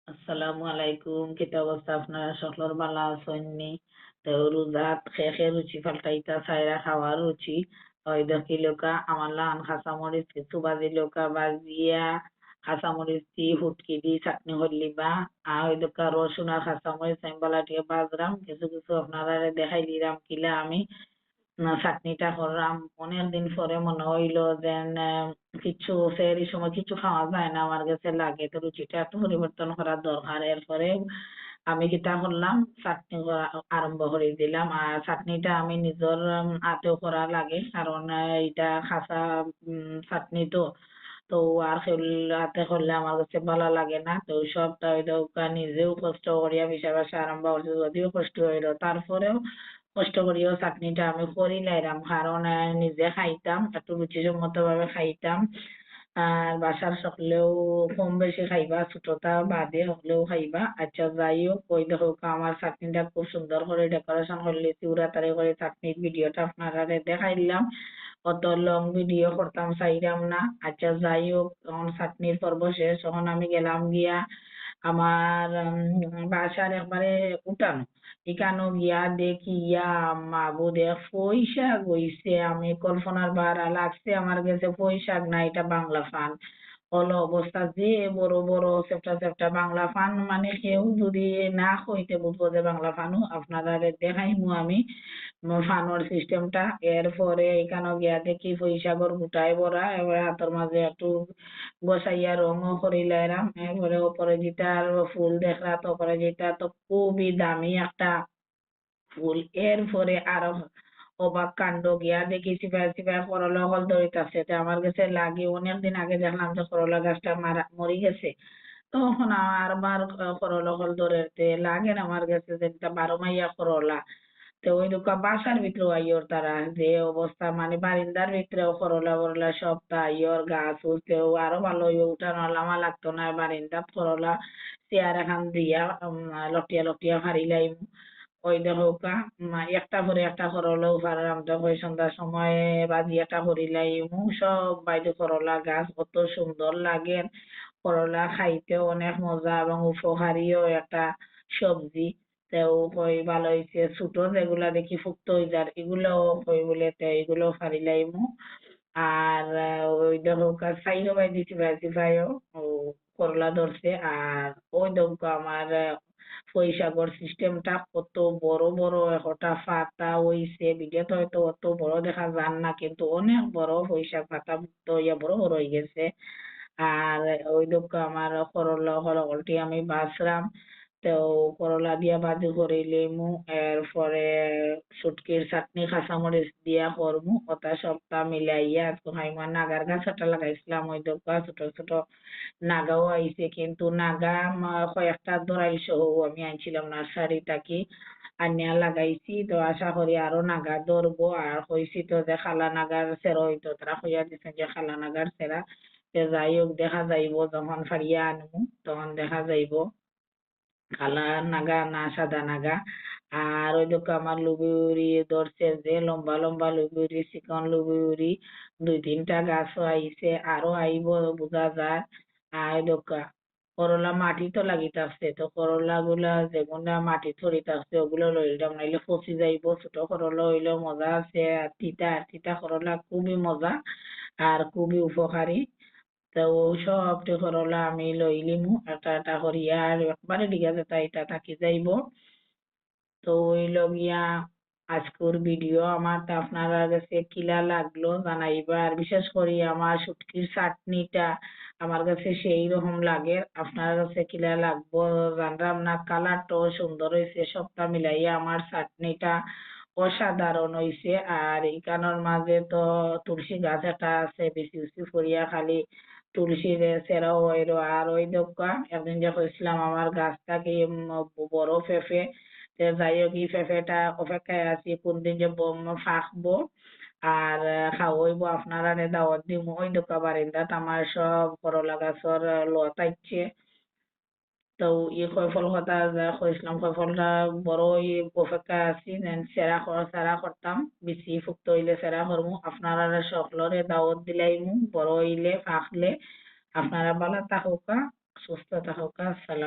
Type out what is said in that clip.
আসসালামু আলাইকুম, কিতা অবস্থা আপনারা সকলের ভালো আছেননি? তো রোজাত খেয়ে রুচি পাল্টাইতা চাইরা খাওয়ার রুচি ওই দেখিলোকা আমার লান কাঁচামরিচ কিছু বাজিলোকা বাজিয়া কাঁচামরিচ দি হুটকি দি চাটনি হলিবা আর ওই দোকা রসুন আর কাঁচামরিচ আমি বালাটিয়ে বাজরাম কিছু কিছু আপনারা দেখাই দিলাম কিলা আমি না চাটনিটা করলাম। অনেকদিন পরে মনে হইলো যে কিছু সেই সময় কিছু খাওয়া যায় না, আমার কাছে লাগে তো রুচিটা একটু পরিবর্তন করা দরকার। এরপরে আমি কিতা করলাম, চাটনি করা আরম্ভ করে দিলাম। আর চাটনিটা আমি নিজের হাতেও করা লাগে, কারণ এটা খাসা চাটনি তো। তো আর হাতে করলে আমার কাছে ভালো লাগে না, তো সবটা হইলো নিজেও কষ্ট করিয়া পিঠা বাসা আরম্ভ করছি, যদিও কষ্ট হইলো তারপরেও কষ্ট করিয়াও চাটনিটা আমি করি লাইরাম, কারণ নিজে খাইতাম, একটু রুচিসম্মত ভাবে খাইতাম। আর বাসার সকলেও কম বেশি খাইবা, ছোটটা বাদে হলেও খাইবা। আচ্ছা যাই হোক, ওই দেখো আমার চাটনিটা খুব সুন্দর করে ডেকোরেশন করলে চিউরাতারে করে চাটনির ভিডিওটা আপনারা দেখাইলাম। অত লং ভিডিও করতাম চাইরাম না। আচ্ছা যাই হোক, তখন চাটনির পর্ব শেষ, তখন আমি গেলাম গিয়া আমার বাসার একবারে উঠানো এখানো গিয়া দেখি ইয়া মাবুদে পুঁই শাক হইছে, আমি কল্পনার বাহারা লাগছে আমার কাছে। পুঁই শাক না, এটা বাংলা ফান হলো অবস্থা। যে বড় বড় চেপটা চেপটা বাংলা ফান, মানে কেউ যদি না হইতে বুঝবো যে বাংলা ফানু আপনারা দেখাইমু আমি ফানোর সিস্টেমটা। এরপরে এখানে গিয়া দেখি পুঁইশাকর গোটায় ভরা, এবার হাতের মাঝে একটু বসাইয়া রঙও করিলাম। এরপরে ওপরে যেটা ফুল দেখলা, তো ওপরে যেটা তো খুবই দামি একটা ফুল। এরপরে আরো অবাক কাণ্ড, গিয়া দেখি চিপায় চিপায় করলা ফল ধরিতাছে। তো আমার কাছে লাগে অনেকদিন আগে দেখলাম যে করলা গাছটা মারা মরি গেছে, তখন আর বার করলা ফল ধরে লাগে না আমার কাছে যে এটা 12 মাইয়া করলা। তো ওই দোকা বাসার ভিতরে আইয়র তারা যে অবস্থা, মানে বারিন্দার ভিতরেও করলা বরলা সব তাইয়র গাছ উঠলেও আরো ভালো হইব, উঠানো লামা লাগতো না। বারিন্দাত করলা চেয়ার এখান দিয়া লটিয়া লটিয়া ফারিলাই। ওই দেখো একটা করে একটা করলেও পারলাম, তো ওই সন্ধ্যার সময় বাজি একটা করিলাই সব বাইরে করলা গাছ কত সুন্দর লাগে। করলা খাইতেও অনেক মজা এবং উপকারীও একটা সবজি। তেও কই ভালো হইছে, ছোট যেগুলা দেখি ফুক্ত হয়ে যার এগুলোও কই বলে তে এগুলো ফারিলাইমু। আর ওই দেখো সাইডও বাই দিছি ভাজি ভাইও ও করলা ধরছে। আর ওই দেখো আমার পুঁই শাকের সিস্টেমটা কত বড় বড় একটা পাতা হইছে, ভিডিওতে হয়তো অত বড় দেখা যান না, কিন্তু অনেক বড় পুঁই শাক পাতা তো ইয়া বড় বড় হয়ে গেছে। আর ওই দেখো আমার করলা হলটি আমি বাছলাম, তো করলা দিয়া ভাজি করে লেমু। এরপরে শুটকির চাটনি কাঁচামরিচ দিয়া করমু, ওটা সবটা মিলাইয়া তো খাইমা। নাগার গাছ একটা লাগাইছিলাম, ওই দেখবা ছোট ছোট নাগাও আইছে, কিন্তু নাগা কয়েকটা ধরাইল সহ আমি আনছিলাম নার্সারি থাকি, আনিয়া লাগাইছি। তো আশা করি আরো নাগা ধরবো। আর হইছি তো যে খালা নাগার সেরা হইতো, তারা কইয়া দিচ্ছেন যে খালা নাগার সেরা। তো যাই হোক, দেখা যাইব যখন ফারিয়া আনমু তখন দেখা যাইব কালা নাগা না সাদা নাগা। আর ওই দেখো আমার লুবিউরি ধরছে, যে লম্বা লম্বা লুবিউরি, চিকন লুবিউরি 2-3টা গাছও আইছে, আরো আইব বোঝা যায়। আর ওই দেখো করলা মাটি তো লাগিতাছে, তো করলা গুলা যেগুলা মাটি ধরিতাছে ওগুলো লইলাম, নাইলে পচি যাইব। ছোট করলা হইলেও মজা আছে, আর তিতা তিতা করলা খুবই মজা আর খুবই উপকারী। তো সবটি করলা আমি লইলিমু একটা একটা করিয়া, আর একবারে ডিগা যেটা এটা থাকি যাইব। তো হইল গিয়া আজকের ভিডিও আমার, তো আপনারা কাছে কিলা লাগলো জানাইবা। আর বিশেষ করে আমার শুটকির চাটনিটা আমার কাছে সেই রকম লাগে, আপনার কাছে কিলা লাগবো জানলাম না। কালারটাও সুন্দর হয়েছে, সবটা মিলাইয়া আমার চাটনিটা অসাধারণ হইছে। আর এখানোর মাঝে তো তুলসী গাছ একটা আছে, বেশি বেশি ফরিয়া খালি তুলসীর সেরাও হইলো। আর ওই দোকা একদিন যে কইছিলাম আমার গাছটাকে বড় পেঁপে, তো যাই হোক এই পেঁপেটা অপেক্ষায় আছি কোনদিন যে ফাঁকবো আর খাওয়াইবো, আপনারা দাওয়াত দিব। ওই দোকা বারিন্দাত আমার সব করলা গাছের লতাইছে। তো কয় ফল কথা যা কইছিলাম, কয় ফলটা বড় অপেক্ষা আছি দেন সেরা করতাম, বেশি ফুক্ত হইলে সেরা করমু। আপনারা সকলরে দাওয়াত দিলাইমু, বড় হইলে পাকলে। আপনারা ভালো থাকুকা, সুস্থ থাকুকা। আসসালাম।